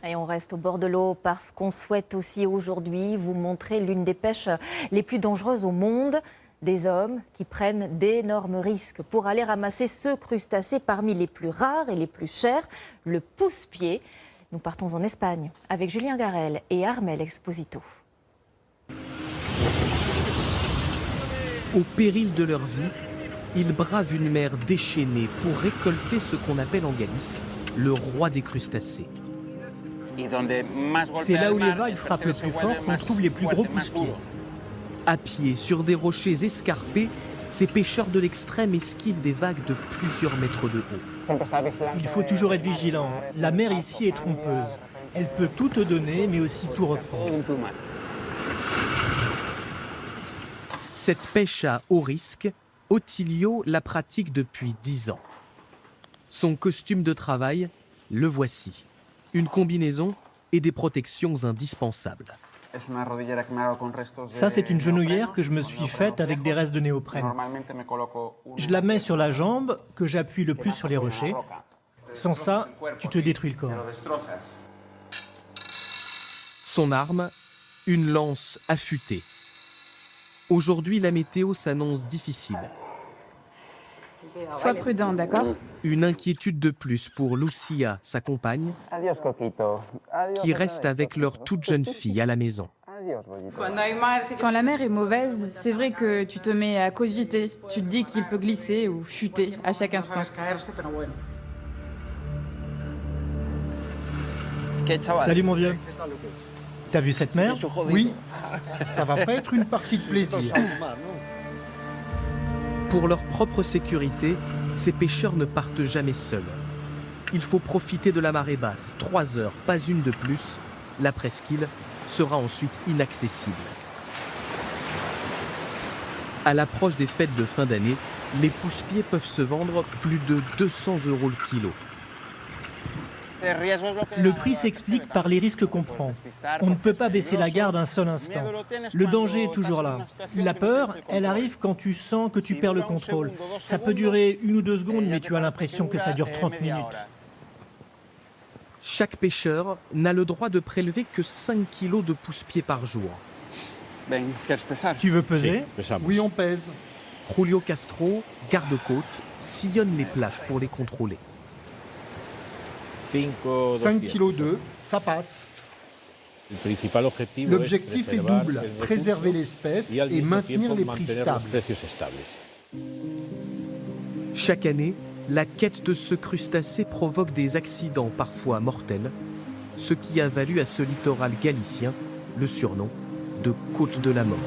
Et on reste au bord de l'eau parce qu'on souhaite aussi aujourd'hui vous montrer l'une des pêches les plus dangereuses au monde. Des hommes qui prennent d'énormes risques pour aller ramasser ce crustacé parmi les plus rares et les plus chers, le pousse-pied. Nous partons en Espagne avec Julien Garel et Armel Exposito. Au péril de leur vie, ils bravent une mer déchaînée pour récolter ce qu'on appelle en Galice le roi des crustacés. C'est là où les vagues frappent le plus fort qu'on trouve les plus gros pousse-pieds. À pied, sur des rochers escarpés, ces pêcheurs de l'extrême esquivent des vagues de plusieurs mètres de haut. Il faut toujours être vigilant. La mer ici est trompeuse. Elle peut tout te donner, mais aussi tout reprendre. Cette pêche à haut risque, Otilio la pratique depuis 10 ans. Son costume de travail, le voici. Une combinaison et des protections indispensables. Ça, c'est une genouillère que je me suis faite avec des restes de néoprène. Je la mets sur la jambe, que j'appuie le plus sur les rochers. Sans ça, tu te détruis le corps. Son arme, une lance affûtée. Aujourd'hui, la météo s'annonce difficile. Sois prudent, d'accord? Une inquiétude de plus pour Lucia, sa compagne, qui reste avec leur toute jeune fille à la maison. Quand la mer est mauvaise, c'est vrai que tu te mets à cogiter. Tu te dis qu'il peut glisser ou chuter à chaque instant. Salut mon vieux. T'as vu cette mer? Oui, ça va pas être une partie de plaisir. Pour leur propre sécurité, ces pêcheurs ne partent jamais seuls. Il faut profiter de la marée basse, 3 heures, pas une de plus. La presqu'île sera ensuite inaccessible. À l'approche des fêtes de fin d'année, les pousse-pieds peuvent se vendre plus de 200 € le kilo. Le prix s'explique par les risques qu'on prend. On ne peut pas baisser la garde un seul instant. Le danger est toujours là. La peur, elle arrive quand tu sens que tu perds le contrôle. Ça peut durer 1 ou 2 secondes, mais tu as l'impression que ça dure 30 minutes. Chaque pêcheur n'a le droit de prélever que 5 kilos de pousse-pieds par jour. Tu veux peser? Oui, on pèse. Julio Castro, garde-côte, sillonne les plages pour les contrôler. 5 kg 2, ça passe. L'objectif est double, préserver l'espèce et maintenir les prix stables. Chaque année, la quête de ce crustacé provoque des accidents parfois mortels, ce qui a valu à ce littoral galicien le surnom de Côte de la Mort.